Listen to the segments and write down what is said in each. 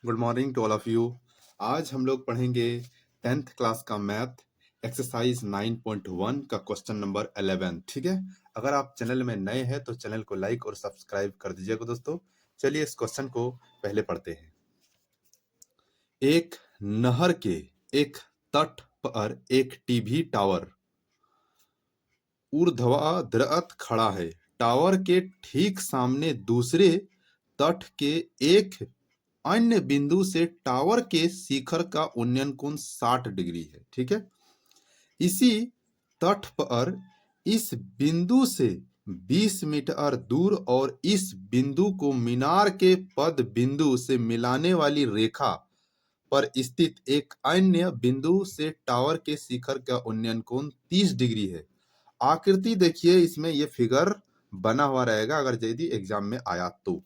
Good morning to all of you. आज हम लोग पढ़ेंगे 10th क्लास का मैथ एक्सरसाइज 9.1 का क्वेश्चन नंबर 11। ठीक है, अगर आप चैनल में नए हैं तो चैनल को लाइक और सब्सक्राइब कर दीजिएगा दोस्तों। चलिए इस क्वेश्चन को पहले पढ़ते हैं। एक नहर के एक तट पर एक टीवी टावर ऊर्ध्वाधर खड़ा है। टावर के ठीक सामने दूसरे तट के एक अन्य बिंदु से टावर के शिखर का उन्नयन कोण 60 डिग्री है। ठीक है, इसी तट पर इस बिंदु से 20 मीटर दूर और इस बिंदु को मीनार के पद बिंदु से मिलाने वाली रेखा पर स्थित एक अन्य बिंदु से टावर के शिखर का उन्नयन कोण 30 डिग्री है। आकृति देखिए, इसमें यह फिगर बना हुआ रहेगा अगर यदि एग्जाम में आया तो।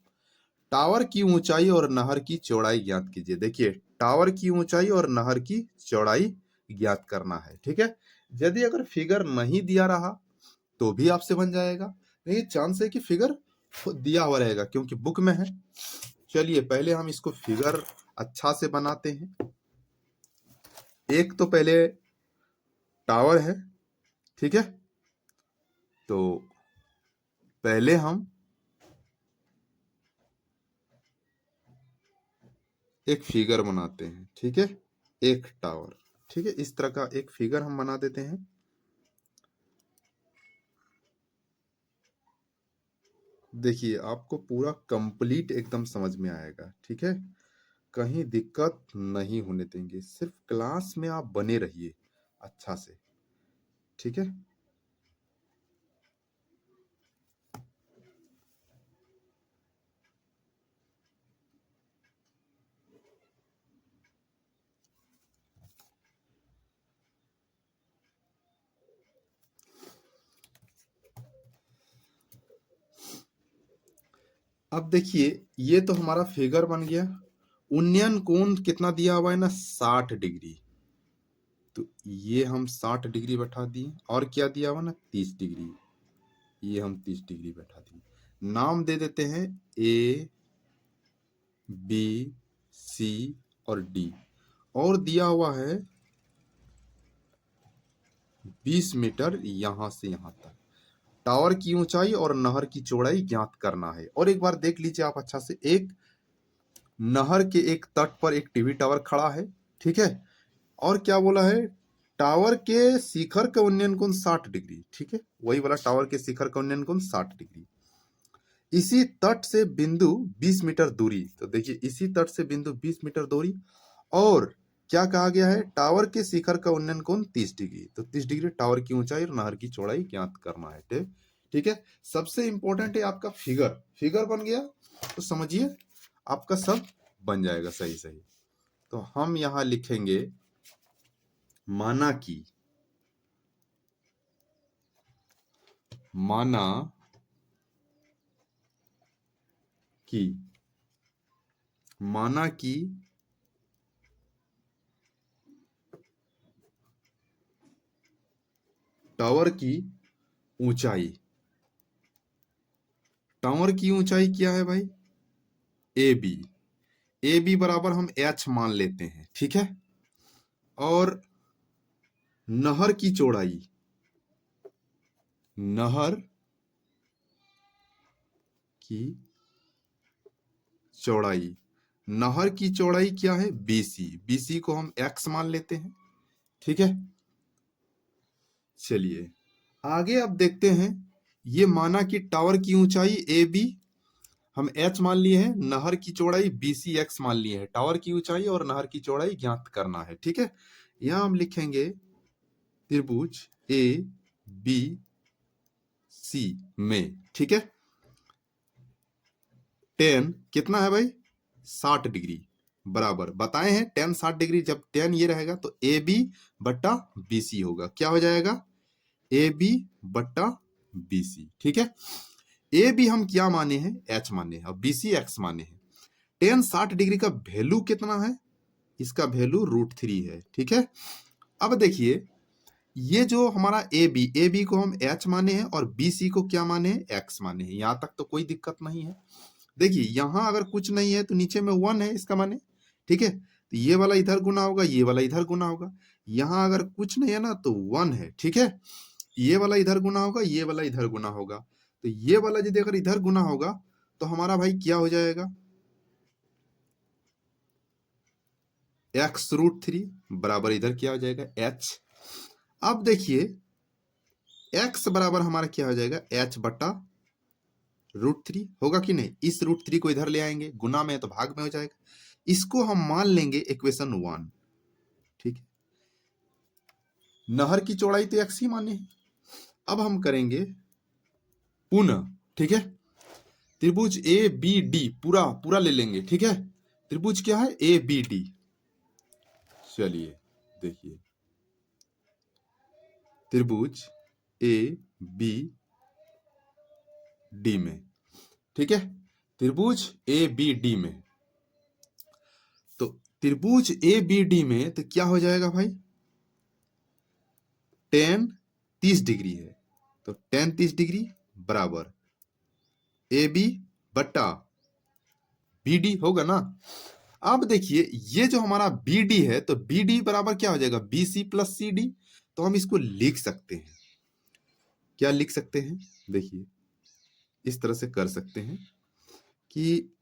टावर की ऊंचाई और नहर की चौड़ाई ज्ञात कीजिए। देखिए, टावर की ऊंचाई और नहर की चौड़ाई ज्ञात करना है। ठीक है, यदि अगर फिगर नहीं दिया रहा तो भी आपसे बन जाएगा, लेकिन चांस है कि फिगर दिया हुआ रहेगा क्योंकि बुक में है। चलिए पहले हम इसको फिगर अच्छा से बनाते हैं। एक तो पहले टावर है, ठीक है, तो पहले हम एक फिगर बनाते हैं। ठीक है, एक टावर, ठीक है, इस तरह का एक फिगर हम बना देते हैं। देखिए, आपको पूरा कंप्लीट एकदम समझ में आएगा। ठीक है, कहीं दिक्कत नहीं होने देंगे, सिर्फ क्लास में आप बने रहिए अच्छा से। ठीक है, अब देखिए ये तो हमारा फिगर बन गया। उन्नयन कोण कितना दिया हुआ है ना, 60 डिग्री। तो ये हम 60 डिग्री बैठा दिए, और क्या दिया हुआ ना, 30 डिग्री। ये हम 30 डिग्री बैठा दिए। नाम दे देते हैं ए, बी, सी और डी, और दिया हुआ है 20 मीटर यहां से यहां तक। टावर की ऊंचाई और नहर की चौड़ाई ज्ञात करना है। और एक बार देख लीजिए आप अच्छा से, एक नहर के एक तट पर एक टीवी टावर खड़ा है। ठीक है, और क्या बोला है, टावर के शिखर का उन्नयन कोण 60 डिग्री। ठीक है, वही वाला टावर के शिखर का उन्नयन कोण 60 डिग्री। इसी तट से बिंदु 20 मीटर दूरी। तो देखिए, इसी तट से बिंदु 20 मीटर दूरी, और क्या कहा गया है, टावर के शिखर का उन्नयन कोण 30 डिग्री। तो 30 डिग्री टावर की ऊंचाई और नहर की चौड़ाई ज्ञात करना है। ठीक है, सबसे इंपॉर्टेंट है आपका फिगर। फिगर बन गया तो समझिए आपका सब बन जाएगा सही सही। तो हम यहां लिखेंगे माना कि, माना कि, माना कि टावर की ऊंचाई, टावर की ऊंचाई क्या है भाई, ए बी। ए बी बराबर हम एच मान लेते हैं। ठीक है, और नहर की चौड़ाई, नहर की चौड़ाई, नहर की चौड़ाई क्या है, बीसी। बीसी को हम एक्स मान लेते हैं। ठीक है, चलिए आगे अब देखते हैं। ये माना कि टावर की ऊंचाई ए बी हम एच मान लिए हैं, नहर की चौड़ाई बी सी एक्स मान लिए हैं। टावर की ऊंचाई और नहर की चौड़ाई ज्ञात करना है। ठीक है, यहां हम लिखेंगे त्रिभुज ए बी सी में। ठीक है, टेन कितना है भाई, 60 डिग्री बराबर बताए हैं। टेन 60 डिग्री, जब टेन ये रहेगा तो ए बी बट्टा बी सी होगा। क्या हो जाएगा, ए बी बट्टा बी सी। ठीक है, ए बी हम क्या माने हैं, एच माने हैं, और बी सी एक्स माने हैं। टेन 60 डिग्री का वैल्यू कितना है, इसका वैल्यू √3 है। ठीक है, अब देखिए ये जो हमारा ए बी को हम एच माने हैं और बी सी को क्या माने हैं, एक्स माने हैं। यहां तक तो कोई दिक्कत नहीं है। देखिए यहां अगर कुछ नहीं है तो नीचे में 1 है, इसका माने ठीक है, तो ये वाला इधर गुना होगा, ये वाला इधर गुना होगा। यहाँ अगर कुछ नहीं है ना तो 1 है, ठीक है। ये वाला इधर गुना होगा, ये वाला इधर गुना होगा, तो ये वाला यदि अगर इधर गुना होगा तो हमारा भाई क्या हो जाएगा, x√3 बराबर इधर क्या हो जाएगा h। अब देखिए x बराबर हमारा क्या हो जाएगा, h/√3 होगा कि नहीं। इस √3 को इधर ले आएंगे, गुना में है तो भाग में हो जाएगा। इसको हम मान लेंगे इक्वेशन 1, ठीक है। नहर की चौड़ाई तो x ही माने है। अब हम करेंगे पुनः, ठीक है। त्रिभुज ए बी डी पूरा पूरा ले लेंगे, ठीक है। त्रिभुज क्या है, ए बी डी। चलिए देखिए, त्रिभुज ए बी डी में, ठीक है। त्रिभुज ए बी डी में, तो त्रिभुज ए बी डी में तो क्या हो जाएगा भाई, tan 30 डिग्री है, तो tan 30 डिग्री बराबर ए बी बट्टा बी डी होगा ना। अब देखिए ये जो हमारा बी डी है, तो बी डी बराबर क्या हो जाएगा, B C plus C D. तो हम इसको लिख सकते हैं, क्या लिख सकते हैं, देखिए इस तरह से कर सकते हैं कि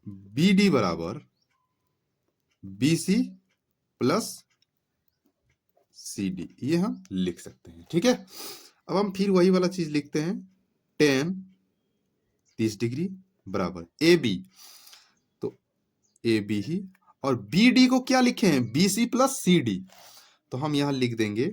बी डी बराबर B C plus C D, ये हम लिख सकते हैं, ठीक है। अब हम फिर वही वाला चीज लिखते हैं, tan 30 डिग्री बराबर ए बी, तो ए बी ही, और बी डी को क्या लिखे हैं, B C plus C D, तो हम यहां लिख देंगे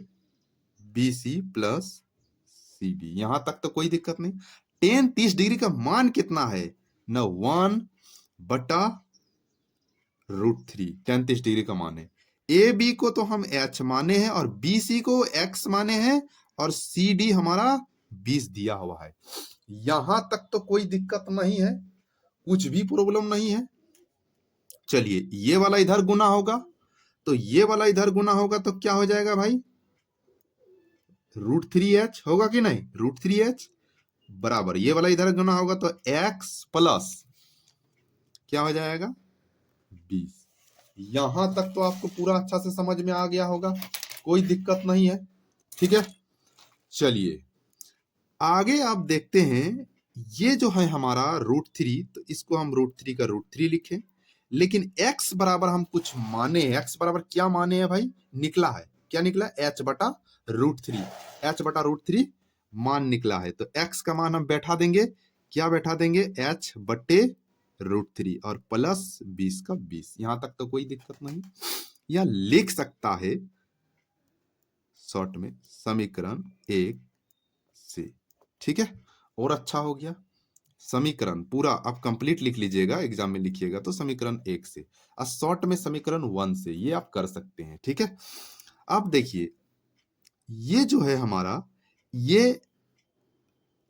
B C plus C D. यहां तक तो कोई दिक्कत नहीं। tan 30 डिग्री का मान कितना है ना, 1/√3 tan 30 डिग्री का मान है। ए बी को तो हम h माने हैं और बी सी को x माने हैं, और सी डी हमारा 20 दिया हुआ है। यहां तक तो कोई दिक्कत नहीं है, कुछ भी प्रॉब्लम नहीं है। चलिए ये वाला इधर गुना होगा, तो ये वाला इधर गुना होगा तो क्या हो जाएगा भाई, √3h होगा कि नहीं, √3h बराबर ये वाला इधर गुना होगा तो x प्लस क्या हो जाएगा 20। यहां तक तो आपको पूरा अच्छा से समझ में आ गया होगा, कोई दिक्कत नहीं है, ठीक है। चलिए आगे आप देखते हैं, ये जो है हमारा √3, तो इसको हम √3 का √3 लिखें, लेकिन x बराबर हम कुछ माने, x बराबर क्या माने हैं भाई, निकला है, क्या निकला, h/√3, h/√3 मान निकला है। तो x का मान हम बैठा देंगे, क्या बैठा देंगे, h/√3 और प्लस 20 का 20। यहां तक तो कोई दिक्कत नहीं, या लिख सकता है शॉर्ट में समीकरण 1 से, ठीक है। और अच्छा हो गया, समीकरण पूरा आप कंप्लीट लिख लीजिएगा, एग्जाम में लिखिएगा तो समीकरण 1 से, और शॉर्ट में समीकरण 1 से, ये आप कर सकते हैं, ठीक है। अब देखिए ये जो है हमारा, ये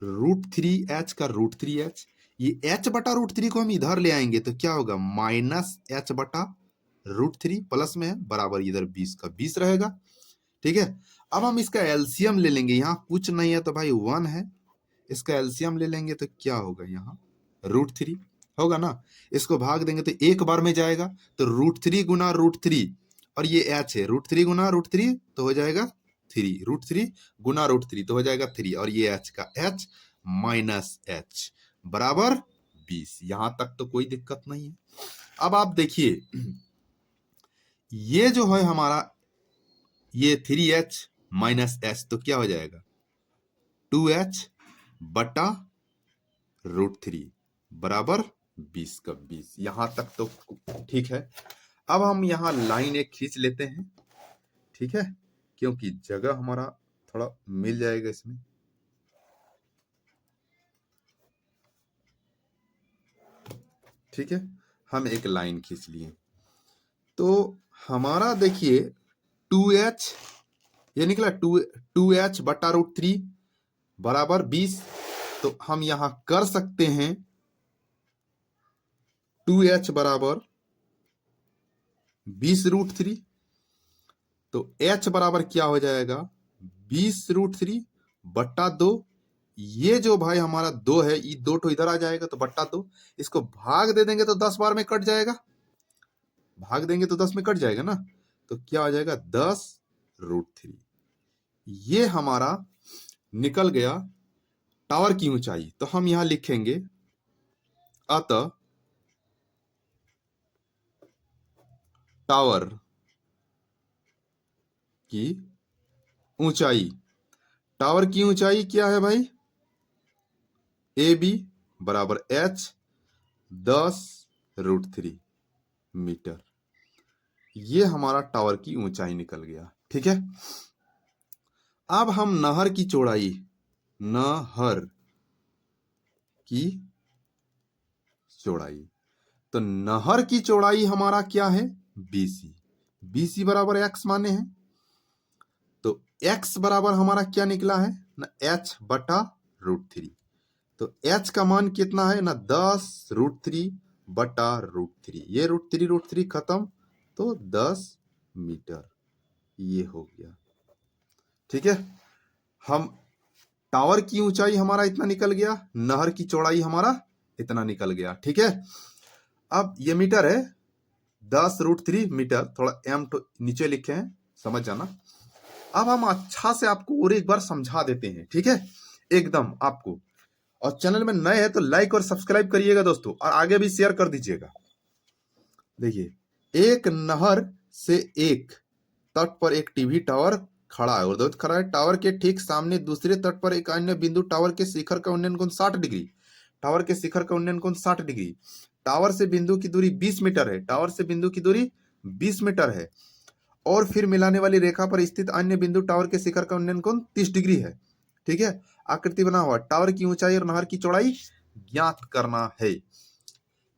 √3h का √3h, ये h/√3 को हम इधर ले आएंगे तो क्या होगा, -h/√3 प्लस में है बराबर इधर 20 का 20 रहेगा, ठीक है। अब हम इसका एलसीएम ले लेंगे, यहाँ कुछ नहीं है तो भाई 1 है, इसका एलसीएम ले लेंगे तो क्या होगा, यहाँ √3 होगा ना। इसको भाग देंगे तो एक बार में जाएगा, तो √3 गुना √3, और ये h है, √3 गुना √3 तो हो जाएगा 3, √3 गुना √3 तो हो जाएगा 3, और ये h का h माइनस h बराबर 20। यहां तक तो कोई दिक्कत नहीं है। अब आप देखिए ये जो है हमारा, ये 3h माइनस h तो क्या हो जाएगा, 2h बटा √3 बराबर 20 का 20। यहां तक तो ठीक है। अब हम यहां लाइन एक खींच लेते हैं, ठीक है, क्योंकि जगह हमारा थोड़ा मिल जाएगा इसमें। ठीक है, हम एक लाइन खींच लिए, तो हमारा देखिए 2h ये निकला, 2h बटा √3 बराबर 20। तो हम यहां कर सकते हैं 2h बराबर 20√3, तो h बराबर क्या हो जाएगा, 20√3 बट्टा 2। ये जो भाई हमारा 2 है, ये 2 तो इधर आ जाएगा तो बट्टा 2, इसको भाग दे देंगे तो 10 बार में कट जाएगा, भाग देंगे तो 10 में कट जाएगा ना, तो क्या हो जाएगा 10√3। ये हमारा निकल गया टावर की ऊंचाई। तो हम यहां लिखेंगे अतः टावर की ऊंचाई, टावर की ऊंचाई क्या है भाई, ए बी बराबर एच 10√3 मीटर। ये हमारा टावर की ऊंचाई निकल गया। ठीक है, अब हम नहर की चौड़ाई, नहर की चौड़ाई, तो नहर की चौड़ाई हमारा क्या है, बीसी। बीसी बराबर एक्स माने हैं, तो एक्स बराबर हमारा क्या निकला है ना, h/√3। तो h का मान कितना है ना, 10√3/√3। ये √3 खत्म, तो 10 मीटर ये हो गया। ठीक है, हम टावर की ऊंचाई हमारा इतना निकल गया, नहर की चौड़ाई हमारा इतना निकल गया। ठीक है, अब ये मीटर है 10√3 मीटर, थोड़ा एम तो नीचे लिखे हैं, समझ जाना। अब हम अच्छा से आपको और एक बार समझा देते हैं। ठीक है, एकदम आपको, और चैनल में नए हैं तो लाइक और सब्सक्राइब करिएगा दोस्तों, और आगे भी शेयर कर दीजिएगा। देखिए, एक नहर से एक तट पर एक टीवी टावर खड़ा है, और खड़ा है, टावर के ठीक सामने दूसरे तट पर एक अन्य बिंदु, टावर के शिखर का उन्नयन कोण 60 डिग्री, टावर के शिखर का उन्नयन कोण 60 डिग्री, टावर से बिंदु की दूरी 20 मीटर है, टावर से बिंदु की दूरी 20 मीटर है, और फिर मिलाने वाली रेखा पर स्थित अन्य बिंदु टावर के शिखर का उन्नयन कोण 30 डिग्री है। ठीक है, आकृति बना हुआ, टावर की ऊंचाई और नहर की चौड़ाई ज्ञात करना है।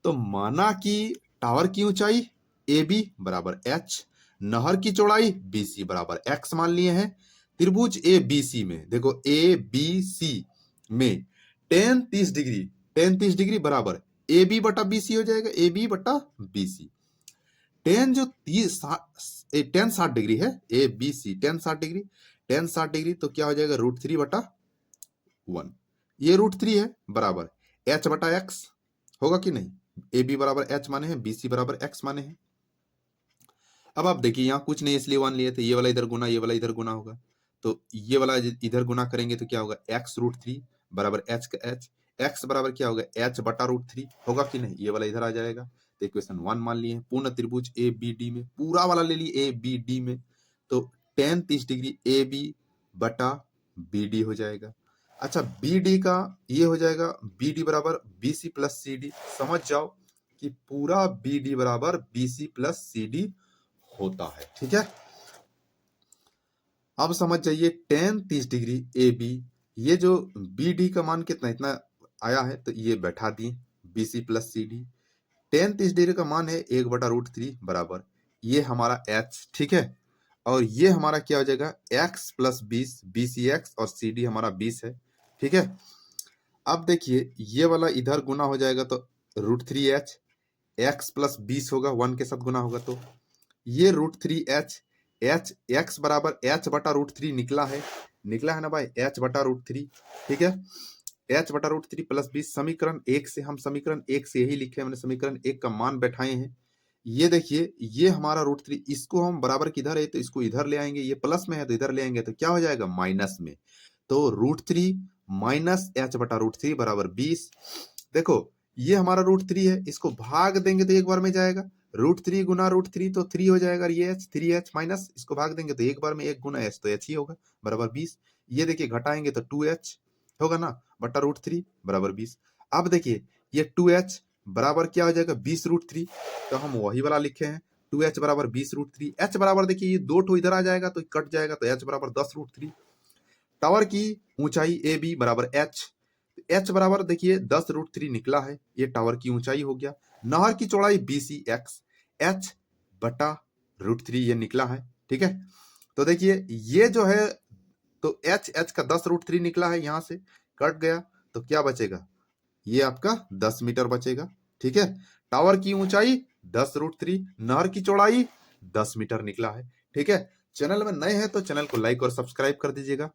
तो माना कि टावर की ऊंचाई ए बी बराबर एच, नहर की चौड़ाई बी सी बराबर एक्स मान लिए हैं। त्रिभुज ए बी सी में देखो, ए बी सी में टेन 30 डिग्री, टेन 30 डिग्री बराबर ए बी बटा बी सी हो जाएगा, ए बी बटा बी सी। टेन जो 60 डिग्री है, A B C tan 60 degree, tan 60 degree, तो क्या हो जाएगा √3/1। ये √3 है बराबर h/x होगा कि नहीं, ए बी बराबर एच माने हैं, बी सी बराबर एक्स माने हैं। अब आप देखिए, यहाँ कुछ नहीं इसलिए 1 लिए थे, ये वाला इधर गुना, ये वाला इधर गुना होगा, तो ये वाला इधर गुना करेंगे तो क्या होगा, x√3 बराबर h का h, x बराबर क्या होगा, h/√3 होगा कि नहीं, ये वाला इधर आ जाएगा। तो इक्वेशन 1 मान लिए। पूर्ण त्रिभुज ए बी डी में, पूरा वाला ले लिए ए बी डी में, तो टेन 30 डिग्री ए बी बटा बी डी हो जाएगा। अच्छा, बी डी का ये हो जाएगा, बी डी बराबर B C plus C D. समझ जाओ कि पूरा बी डी बराबर B C plus C D होता है। ठीक है, अब समझ जाइए, टेन 30 डिग्री ए बी, ये जो बी डी का मान कितना इतना आया है, तो ये बैठा दिए B C plus C D. Tan 30 degree का मान है 1/√3 बराबर ये हमारा एच। ठीक है, और ये हमारा क्या हो जाएगा, x plus 20, B C X और सी डी हमारा 20 है। ठीक है, अब देखिए, ये वाला इधर गुना हो जाएगा तो √3h, x प्लस 20 होगा, 1 के साथ गुना होगा, तो ये √3h, h x बराबर h/√3 निकला है ना भाई, h/√3। ठीक है, h/√3 प्लस 20, समीकरण 1 से, हम समीकरण 1 से यही लिखे, हमने समीकरण 1 का मान बैठाए हैं। ये देखिए, ये हमारा √3, इसको हम बराबर किधर है तो इसको इधर ले आएंगे, ये प्लस में है तो इधर ले आएंगे, तो क्या हो जाएगा, माइनस में। तो √3 माइनस h/√3 बराबर 20। देखो, ये हमारा √3 है, इसको भाग देंगे तो एक बार में जाएगा, √3 गुना √3 तो 3 हो जाएगा, ये h 3h माइनस, इसको भाग देंगे तो एक बार में 1 गुना h तो h ही होगा, बराबर 20। ये देखिए, घटाएंगे तो 2h होगा ना, बटा √3 बराबर 20। अब देखिए, ये 2h बराबर क्या हो जाएगा, 20√3, तो हम वही वाला लिखे हैं, 2h बराबर 20√3। h बराबर देखिए, ये 2 ठो इधर आ जाएगा तो कट जाएगा, तो h बराबर 10√3। टावर की ऊंचाई ए बी बराबर h, h बराबर देखिए 10√3 निकला है, ये टावर की ऊंचाई हो गया। नहर की चौड़ाई बी सी एक्स, h/√3 ये निकला है। ठीक है, तो देखिए, ये जो है, तो h का 10√3 निकला है, यहां से कट गया, तो क्या बचेगा, ये आपका 10 मीटर बचेगा। ठीक है, टावर की ऊंचाई 10√3, नहर की चौड़ाई 10 मीटर निकला है। ठीक है, चैनल में नए हैं तो चैनल को लाइक और सब्सक्राइब कर दीजिएगा।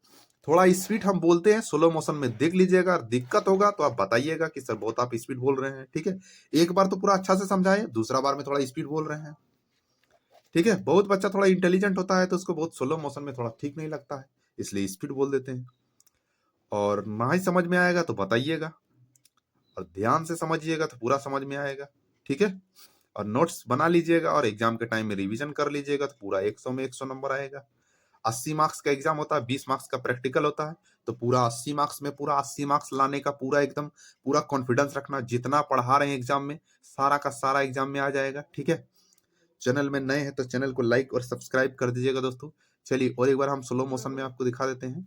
थोड़ा स्पीड हम बोलते हैं, स्लो मोशन में देख लीजिएगा, दिक्कत होगा तो आप बताइएगा कि सर बहुत आप स्पीड बोल रहे हैं। ठीक है, एक बार तो पूरा अच्छा से समझाएं, दूसरा बार में थोड़ा स्पीड बोल रहे हैं। ठीक है। बहुत बच्चा थोड़ा इंटेलिजेंट होता है तो उसको बहुत स्लो मोशन में थोड़ा ठीक नहीं लगता है, इसलिए स्पीड बोल देते हैं। और ना ही समझ में आएगा तो बताइएगा, और ध्यान से समझिएगा तो पूरा समझ में आएगा। ठीक है। और नोट्स बना लीजिएगा और एग्जाम के टाइम में रिवीजन कर लीजिएगा तो पूरा 100 में 100 नंबर आएगा। 80 मार्क्स का एग्जाम होता है, 20 मार्क्स का प्रैक्टिकल होता है, तो पूरा 80 मार्क्स में पूरा 80 मार्क्स लाने का पूरा एकदम पूरा कॉन्फिडेंस रखना। जितना पढ़ा रहे हैं एग्जाम में, सारा का सारा एग्जाम में आ जाएगा। ठीक है। चैनल में नए हैं तो चैनल को लाइक और सब्सक्राइब कर दीजिएगा दोस्तों। चलिए और एक बार हम स्लो मोशन में आपको दिखा देते हैं।